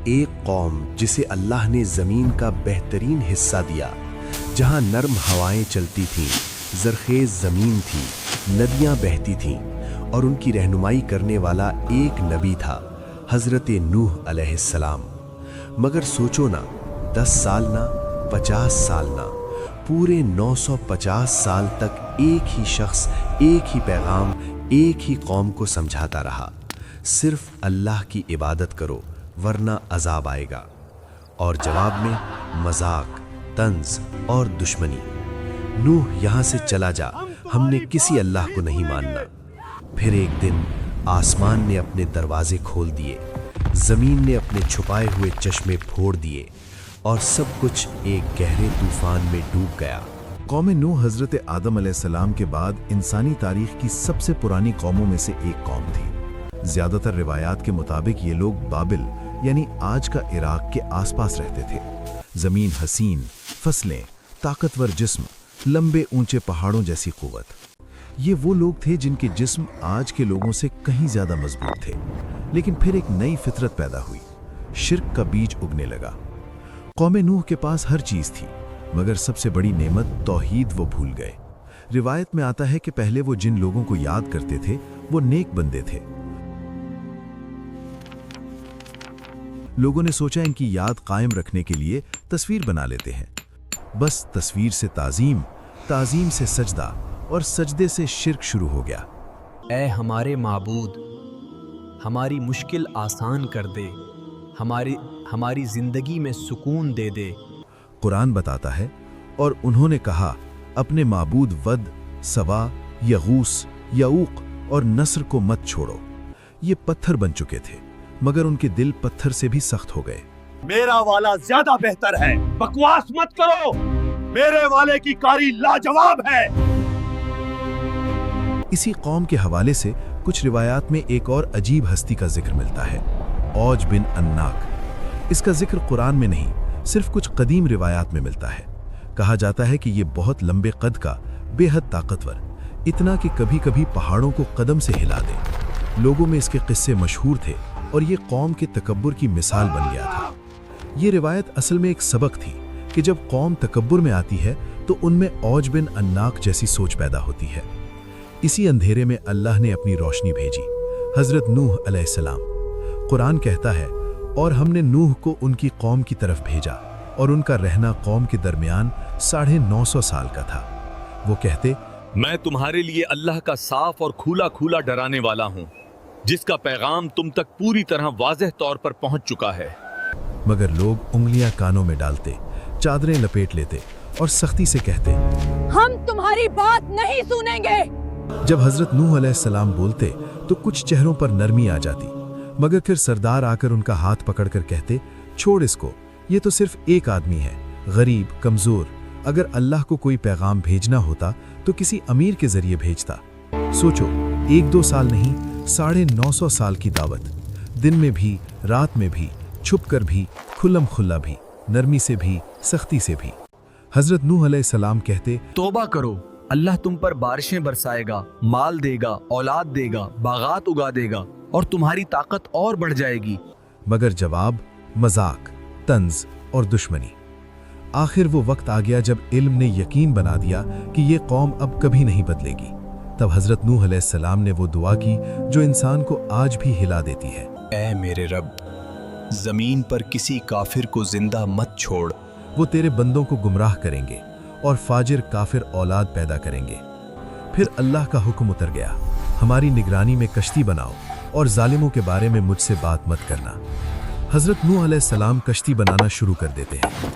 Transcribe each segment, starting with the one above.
ایک قوم جسے اللہ نے زمین کا بہترین حصہ دیا، جہاں نرم ہوائیں چلتی تھیں، زرخیز زمین تھی، ندیاں بہتی تھیں، اور ان کی رہنمائی کرنے والا ایک نبی تھا، حضرت نوح علیہ السلام۔ مگر سوچو نا، 10 سال نہ، 50 سال نہ، پورے 950 سال تک ایک ہی شخص، ایک ہی پیغام، ایک ہی قوم کو سمجھاتا رہا، صرف اللہ کی عبادت کرو ورنہ عذاب آئے گا۔ اور جواب میں مذاق، طنز اور دشمنی۔ نوح یہاں سے چلا جا، ہم نے کسی اللہ کو نہیں ماننا۔ پھر ایک دن آسمان نے اپنے دروازے کھول دیے، زمین نے اپنے چھپائے ہوئے چشمے پھوڑ دیے، اور سب کچھ ایک گہرے طوفان میں ڈوب گیا۔ قوم نوح حضرت آدم علیہ السلام کے بعد انسانی تاریخ کی سب سے پرانی قوموں میں سے ایک قوم تھی۔ زیادہ تر روایات کے مطابق یہ لوگ بابل یعنی آج کا عراق کے آس پاس رہتے تھے۔ زمین حسین، فصلیں، طاقتور جسم، لمبے اونچے پہاڑوں جیسی قوت۔ یہ وہ لوگ تھے جن کے جسم آج کے لوگوں سے کہیں زیادہ مضبوط تھے۔ لیکن پھر ایک نئی فطرت پیدا ہوئی، شرک کا بیج اگنے لگا۔ قوم نوح کے پاس ہر چیز تھی، مگر سب سے بڑی نعمت توحید وہ بھول گئے۔ روایت میں آتا ہے کہ پہلے وہ جن لوگوں کو یاد کرتے تھے وہ نیک بندے تھے۔ لوگوں نے سوچا ان کی یاد قائم رکھنے کے لیے تصویر بنا لیتے ہیں۔ بس تصویر سے تعظیم، تعظیم سے سجدہ، اور سجدے سے شرک شروع ہو گیا۔ اے ہمارے معبود، ہماری مشکل آسان کر دے، ہماری زندگی میں سکون دے دے۔ قرآن بتاتا ہے، اور انہوں نے کہا اپنے معبود ود، سوا، یغوس، یعوق اور نصر کو مت چھوڑو۔ یہ پتھر بن چکے تھے، مگر ان کے دل پتھر سے بھی سخت ہو گئے۔ میرا والا زیادہ بہتر ہے، بکواس مت کرو، میرے والے کی کاری لاجواب ہے۔ اسی قوم کے حوالے سے کچھ روایات میں ایک اور عجیب ہستی کا ذکر ملتا ہے، اوج بن اناک۔ اس کا ذکر قرآن میں نہیں، صرف کچھ قدیم روایات میں ملتا ہے۔ کہا جاتا ہے کہ یہ بہت لمبے قد کا، بے حد طاقتور، اتنا کہ کبھی کبھی پہاڑوں کو قدم سے ہلا دے۔ لوگوں میں اس کے قصے مشہور تھے، اور یہ قوم کے تکبر کی مثال بن گیا تھا۔ یہ روایت اصل میں ایک سبق تھی کہ جب قوم تکبر میں آتی ہے تو ان میں اوج بن اناک جیسی سوچ پیدا ہوتی ہے۔ اسی اندھیرے میں اللہ نے اپنی روشنی بھیجی، حضرت نوح علیہ السلام۔ قرآن کہتا ہے، اور ہم نے نوح کو ان کی قوم کی طرف بھیجا، اور ان کا رہنا قوم کے درمیان 950 سال کا تھا۔ وہ کہتے، میں تمہارے لیے اللہ کا صاف اور کھلا کھلا ڈرانے والا ہوں، جس کا پیغام تم تک پوری طرح واضح طور پر پہنچ چکا ہے۔ مگر لوگ انگلیاں کانوں میں ڈالتے، چادریں لپیٹ لیتے اور سختی سے کہتے، ہم تمہاری بات نہیں سنیں گے۔ جب حضرت نوح علیہ السلام بولتے تو کچھ چہروں پر نرمی آ جاتی، مگر پھر سردار آ کر ان کا ہاتھ پکڑ کر کہتے، چھوڑ اس کو، یہ تو صرف ایک آدمی ہے، غریب، کمزور۔ اگر اللہ کو کوئی پیغام بھیجنا ہوتا تو کسی امیر کے ذریعے بھیجتا۔ سوچو، 1-2 سال نہیں، 950 سال کی دعوت، دن میں بھی، رات میں بھی، چھپ کر بھی، کھلم کھلا بھی، نرمی سے بھی، سختی سے بھی۔ حضرت نوح علیہ السلام کہتے، توبہ کرو، اللہ تم پر بارشیں برسائے گا، مال دے گا، اولاد دے گا، باغات اگا دے گا، اور تمہاری طاقت اور بڑھ جائے گی۔ مگر جواب مذاق، طنز اور دشمنی۔ آخر وہ وقت آ گیا جب علم نے یقین بنا دیا کہ یہ قوم اب کبھی نہیں بدلے گی۔ تب حضرت نوح علیہ السلام نے وہ دعا کی جو انسان کو آج بھی ہلا دیتی ہے، اے میرے رب، زمین پر کسی کافر کو زندہ مت چھوڑ۔ وہ تیرے بندوں کو گمراہ کریں گے اور فاجر کافر اولاد پیدا کریں گے۔ پھر اللہ کا حکم اتر گیا، ہماری نگرانی میں کشتی بناؤ، اور ظالموں کے بارے میں مجھ سے بات مت کرنا۔ حضرت نوح علیہ السلام کشتی بنانا شروع کر دیتے ہیں۔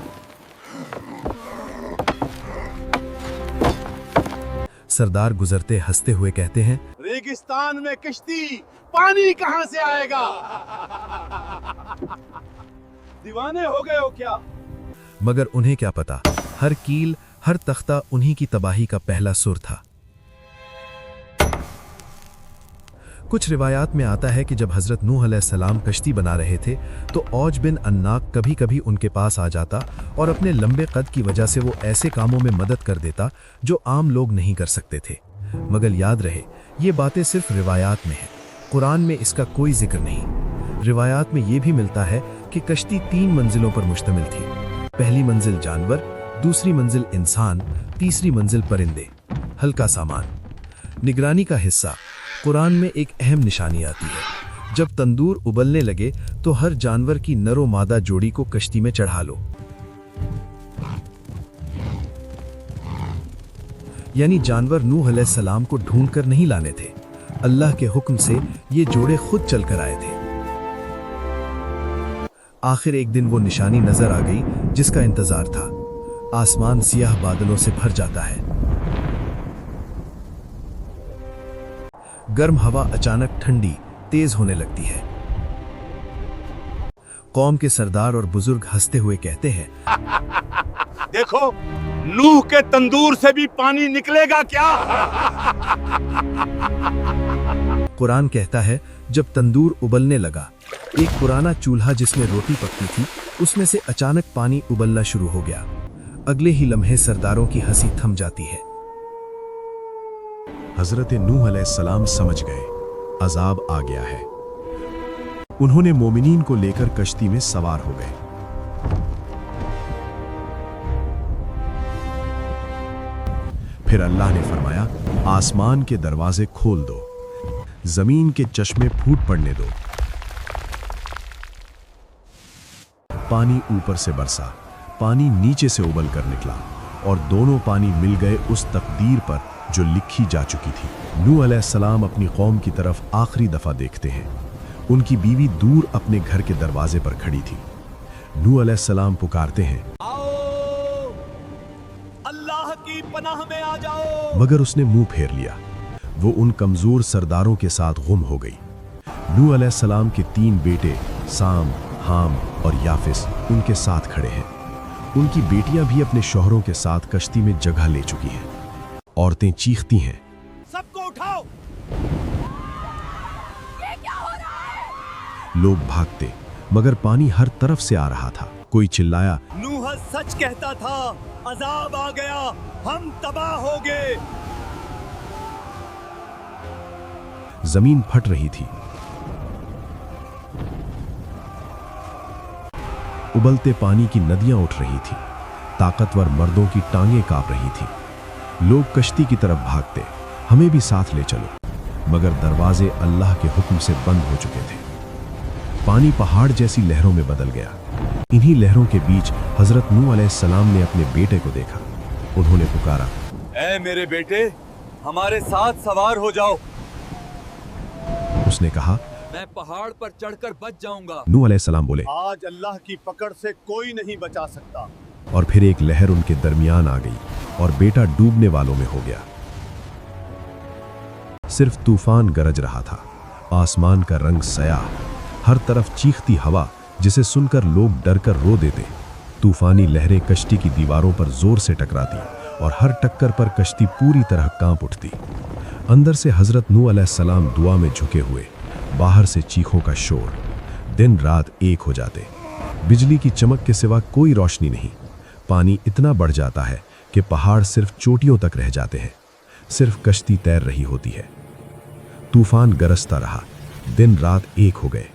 سردار گزرتے ہنستے ہوئے کہتے ہیں، ریگستان میں کشتی، پانی کہاں سے آئے گا؟ دیوانے ہو گئے ہو کیا؟ مگر انہیں کیا پتا، ہر کیل، ہر تختہ انہی کی تباہی کا پہلا سر تھا۔ کچھ روایات میں آتا ہے کہ جب حضرت نوح علیہ السلام کشتی بنا رہے تھے تو اوج بن اناک کبھی کبھی ان کے پاس آ جاتا، اور اپنے لمبے قد کی وجہ سے وہ ایسے کاموں میں مدد کر دیتا جو عام لوگ نہیں کر سکتے تھے۔ مگر یاد رہے، یہ باتیں صرف روایات میں ہیں، قرآن میں اس کا کوئی ذکر نہیں۔ روایات میں یہ بھی ملتا ہے کہ کشتی 3 منزلوں پر مشتمل تھی۔ پہلی منزل جانور، دوسری منزل انسان، تیسری منزل پرندے، ہلکا سامان۔ نگرانی کا حصہ قرآن میں ایک اہم نشانی آتی ہے۔ جب تندور ابلنے لگے تو ہر جانور کی نر و مادہ جوڑی کو کشتی میں چڑھا لو، یعنی جانور نوح علیہ السلام کو ڈھونڈ کر نہیں لانے تھے، اللہ کے حکم سے یہ جوڑے خود چل کر آئے تھے۔ آخر ایک دن وہ نشانی نظر آ گئی جس کا انتظار تھا۔ آسمان سیاہ بادلوں سے بھر جاتا ہے، گرم ہوا اچانک ٹھنڈی تیز ہونے لگتی ہے۔ قوم کے سردار اور بزرگ ہنستے ہوئے کہتے ہیں، دیکھو نوح کے تندور سے بھی پانی نکلے گا کیا؟ قرآن کہتا ہے جب تندور ابلنے لگا، ایک پرانا چولہا جس میں روٹی پکتی تھی اس میں سے اچانک پانی ابلنا شروع ہو گیا۔ اگلے ہی لمحے سرداروں کی ہنسی تھم جاتی ہے۔ حضرت نوح علیہ السلام سمجھ گئے عذاب آ گیا ہے۔ انہوں نے مومنین کو لے کر کشتی میں سوار ہو گئے۔ پھر اللہ نے فرمایا، آسمان کے دروازے کھول دو، زمین کے چشمے پھوٹ پڑنے دو۔ پانی اوپر سے برسا، پانی نیچے سے ابل کر نکلا، اور دونوں پانی مل گئے اس تقدیر پر جو لکھی جا چکی تھی۔ نوح علیہ السلام اپنی قوم کی طرف آخری دفعہ دیکھتے ہیں۔ ان کی بیوی دور اپنے گھر کے دروازے پر کھڑی تھی۔ نوح علیہ السلام پکارتے ہیں، آؤ اللہ کی پناہ میں آ جاؤ، مگر اس نے منہ پھیر لیا۔ وہ ان کمزور سرداروں کے ساتھ گم ہو گئی۔ نوح علیہ السلام کے 3 بیٹے سام، حام اور یافس ان کے ساتھ کھڑے ہیں۔ ان کی بیٹیاں بھی اپنے شوہروں کے ساتھ کشتی میں جگہ لے چکی ہیں۔ عورتیں چیختی ہیں، سب کو اٹھاؤ۔ یہ کیا ہو رہا ہے؟ لوگ بھاگتے، مگر پانی ہر طرف سے آ رہا تھا۔ کوئی چلایا، نوح سچ کہتا تھا، عذاب آ گیا، ہم تباہ ہو گئے۔ زمین پھٹ رہی تھی، ابلتے پانی کی ندیاں اٹھ رہی تھی، طاقتور مردوں کی ٹانگیں کانپ رہی تھی۔ لوگ کشتی کی طرف بھاگتے، ہمیں بھی ساتھ لے چلو، مگر دروازے اللہ کے حکم سے بند ہو چکے تھے۔ پانی پہاڑ جیسی لہروں میں بدل گیا۔ انہی لہروں کے بیچ حضرت نوح علیہ السلام نے اپنے بیٹے کو دیکھا۔ انہوں نے پکارا، اے میرے بیٹے، ہمارے ساتھ سوار ہو جاؤ۔ اس نے کہا، میں پہاڑ پر چڑھ کر بچ جاؤں گا۔ نوح علیہ السلام بولے، آج اللہ کی پکڑ سے کوئی نہیں بچا سکتا۔ اور پھر ایک لہر ان کے درمیان آ گئی اور بیٹا ڈوبنے والوں میں ہو گیا۔ صرف طوفان گرج رہا تھا، آسمان کا رنگ سیاہ، ہر طرف چیختی ہوا جسے سن کر لوگ ڈر کر رو دیتے۔ طوفانی لہریں کشتی کی دیواروں پر زور سے ٹکراتی اور ہر ٹکر پر کشتی پوری طرح کانپ اٹھتی۔ اندر سے حضرت نوح علیہ السلام دعا میں جھکے ہوئے، باہر سے چیخوں کا شور۔ دن رات ایک ہو جاتے، بجلی کی چمک کے سوا کوئی روشنی نہیں۔ پانی اتنا بڑھ جاتا ہے کہ پہاڑ صرف چوٹیوں تک رہ جاتے ہیں، صرف کشتی تیر رہی ہوتی ہے۔ طوفان گرجتا رہا، دن رات ایک ہو گئے،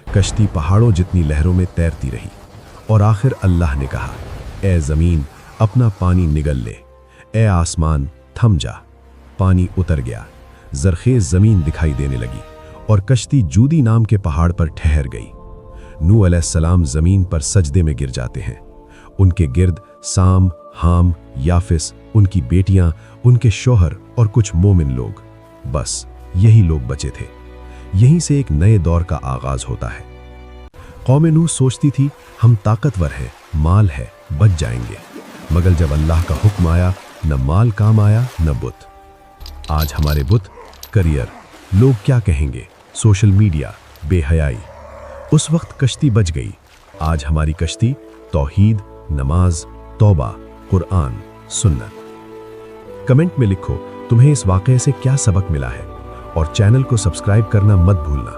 کشتی پہاڑوں جتنی لہروں میں تیرتی رہی، اور آخر اللہ نے کہا، اے زمین اپنا پانی نگل لے، اے آسمان تھم جا۔ پانی اتر گیا، زرخیز زمین دکھائی دینے لگی، اور کشتی جودی نام کے پہاڑ پر ٹھہر گئی۔ نوح علیہ السلام زمین پر سجدے میں گر جاتے ہیں۔ ان کے گرد سام، حام، یافس، ان کی بیٹیاں، ان کے شوہر اور کچھ مومن لوگ، بس یہی لوگ بچے تھے۔ یہیں سے ایک نئے دور کا آغاز ہوتا ہے۔ قوم نوح سوچتی تھی ہم طاقتور ہیں، مال ہے، بچ جائیں گے، مگر جب اللہ کا حکم آیا، نہ مال کام آیا نہ بت۔ آج ہمارے بت، کریئر، لوگ کیا کہیں گے، سوشل میڈیا، بے حیائی۔ اس وقت کشتی بچ گئی، آج ہماری کشتی توحید، نماز، توبہ، قرآن، سنت۔ کمنٹ میں لکھو تمہیں اس واقعے سے کیا سبق ملا ہے، اور چینل کو سبسکرائب کرنا مت بھولنا۔